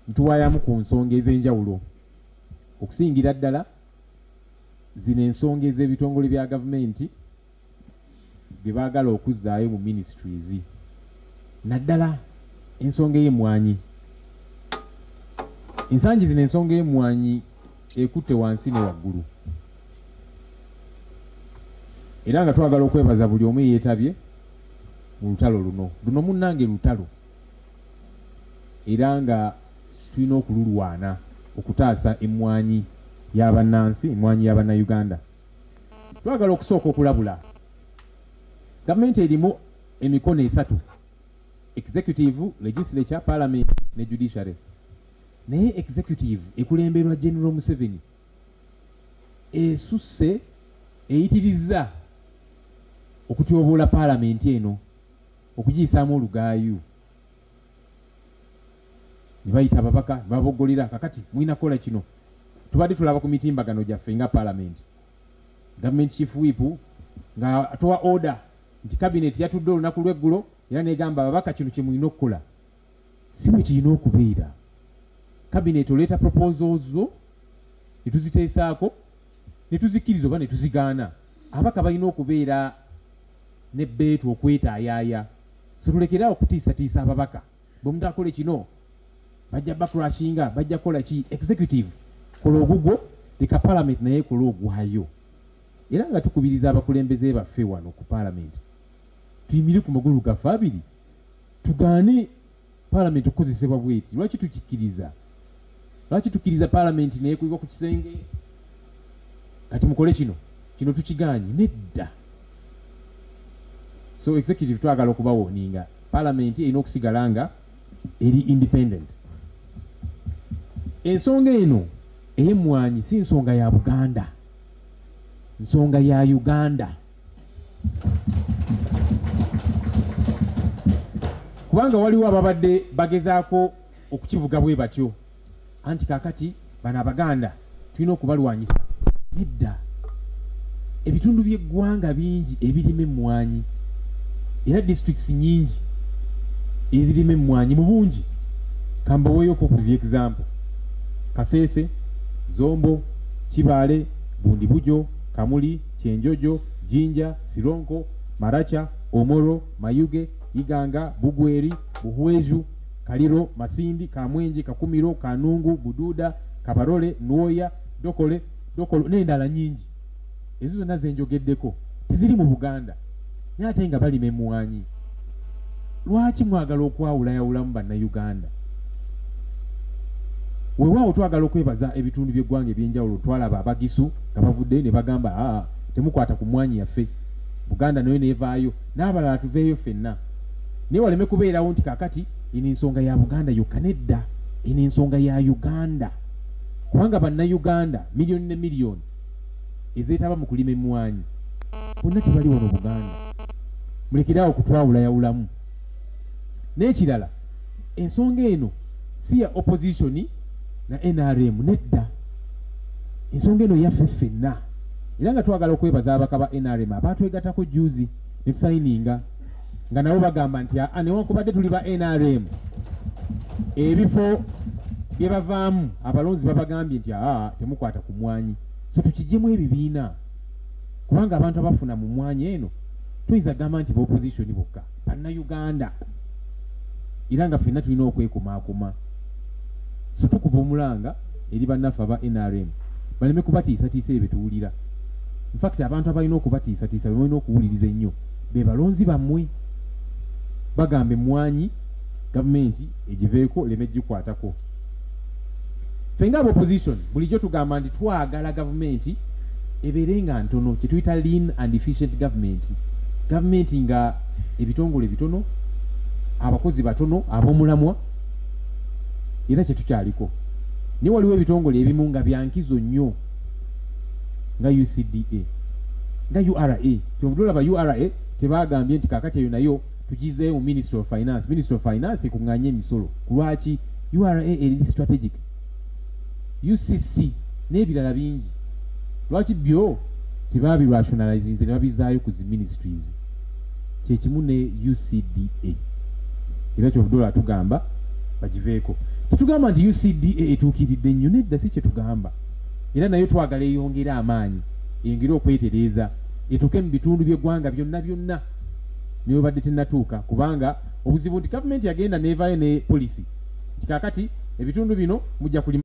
ntuwayamu ku nsonga ez'enjawulo okusingira ddala zino ensonga ez'ebitongole bya gavumenti bye baagala okuzzaayo mu ministries naddala ensonga y'emmwaanyi. Ensangi zino ensonga y'emmwaanyi ekutte wansi ne waggulu era nga twagala okwebaza buli omu yeetabye mu lutalo luno munnange lutalo era nga tulina okululwana okutaasa emmwaanyi y'abannansi, emmwaanyi y'abannayuganda. Twagala okusooka okulabula gavumenti erimu emikono esatu: executive, legislature, parliament ne judiciary. Naye executive ekulemberwa General Museveni esusse eyitirizza okutyoboola parliament eno okugiyisaamu olugaayu. Ne bayita ababaka baboggolera kakati mulina kukola kino. Tubadde tulaba ku mitimbagano gyaffe nga parliament. Government chief whip nga atowa order nti cabinet yatudde olunaku lw'eggulo era negamba ababaka kino kye mulina okukola. Si bwe kirina okubeera. Cabinet oleeta proposals zo ne tuziteesaako ne tuzikkiriza oba ne tuzigaana. Ababaka balina okubeera ne beetu okwetaayaaya. So tulekeraawo okutiisatiisa ababaka. Bwe mutakole kino bajja bakurashinga, bajja kola ki. Executive kola ogugwo, leka parliament naye kola ogwayo. Era nga tukubiriza abakulembeze baffe wano ku parliament tuyimire ku magulu gaffe abiri tugaane parliament okukozesebwa bweti. Lwaki tukikkiriza? Lwaki tukkiriza parliament naye kuyiwa ku kisenge kati mukole kino tukiganye? Nedda. So executive twagala okubawoninga parliament erina okusigala nga eri independent. Ensonga eno ey'emmwaanyi si nsonga ya Buganda, nsonga ya Uganda. Kubanga waliwo ababadde bagezaako okukivuga bwe batyo anti kakati bano Abaganda tulina okubalwanyisa. Nedda. Ebitundu by'eggwanga bingi ebirima emmwaanyi era districts nyingi ezirima emmwaanyi mu bungi. Kambaweeyoko ku zi example: Kasese, Zombo, Kibaale, Bundibujo, Kamuli, Kyenjojo, Jinja, Sironko, Maracha, Omoro, Mayuge, Iganga, Bugweri, Buhweju, Kaliro, Masindi, Kamwenje, Kakumiro, Kanungu, Bududa, Kabarole, Nwoya, Dokolo n'endala nyingi. Ezo zonna ze njogeddeko teziri mu Buganda naye ate nga balima emmwaanyi. Lwaki mwagala okwawulayawulamu bannayuganda? Weewaawo twagala okwebaza ebitundu by'eggwanga eby'enjawulo. Twalaba Abagisu nga bavudde ne bagamba temukwata ku mmwaanyi yaffe, Buganda nayo neevaayo, n'abalala tuveeyo ffenna. Naye waleme kubeerawo nti kakati eno ensonga ya Buganda yokka. Nedda, eno ensonga ya Uganda. Kubanga bannayuganda miliyoni ne miliyoni ezeetaba mu kulima emmwaanyi bonna tebali wano Buganda. Mulekeraawo kutwawulayawulamu. N'ekirala, ensonga eno si ya opposition na NRM. Nedda, ensonga eno yaffe ffenna. Era nga twagala okwebaza abaka ba NRM abaatwegattako juzi ne tusayininga nga nabo bagamba nti newankubadde tuli ba NRM ebifo bye bavaamu abalonzi babagambye nti temukwata ku mmwaanyi. So tukiggyemu ebibiina kubanga abantu abafuna mu mmwaanyi eno tuyinza gamba nti opposition bokka bannayuganda era nga ffenna tulina okwekumaakuma. So tukuba omulanga eri bannaffe aba NRM baleme kubatiisatiisa ebituwulira. In fact abantu abalina okubatiisatiisa be balina okuwuliriza ennyo be balonzi bammwe. Bagamba emmwaanyi gavumenti egiveeko leme gikwatako. Ffe nga opposition bulijjo tugamba nti twagala gavumenti ebeere nga ntono, kye tuyita lean and efficient government. Gavumenti nga ebitongole bitono, abakozi batono, ab'omulamwa, era kye tukyaliko. Naye waliwo ebitongole ebimu nga byankizo nnyo nga UCDA, nga URA. Kyovudde olaba URA tebaagambye nti kakati eyo nayo tugizeeyo mu Ministry of Finance. Ministry of Finance ekuŋŋaanya emisolo. Lwaki? URA eri strategic. UCC n'ebirala bingi. Lwaki byo tebabirationalizinze ne babizaayo ku zi ministries? Kye kimu ne UCDA. Era kyovudde olaba tugamba bagiveeko. tetugamba nti UCDA etuukiridde nnyo, nedda si kye tugamba. Era nayo twagala eyongere amaanyi, eyongere okwetereeza, etuuke mu bitundu by'eggwanga byonna byonna niyo badde tennatuuka, kubanga obuzibu nti gavumenti yagenda neevaayo ne poliisi nti kaakati ebitundu bino mujja kulima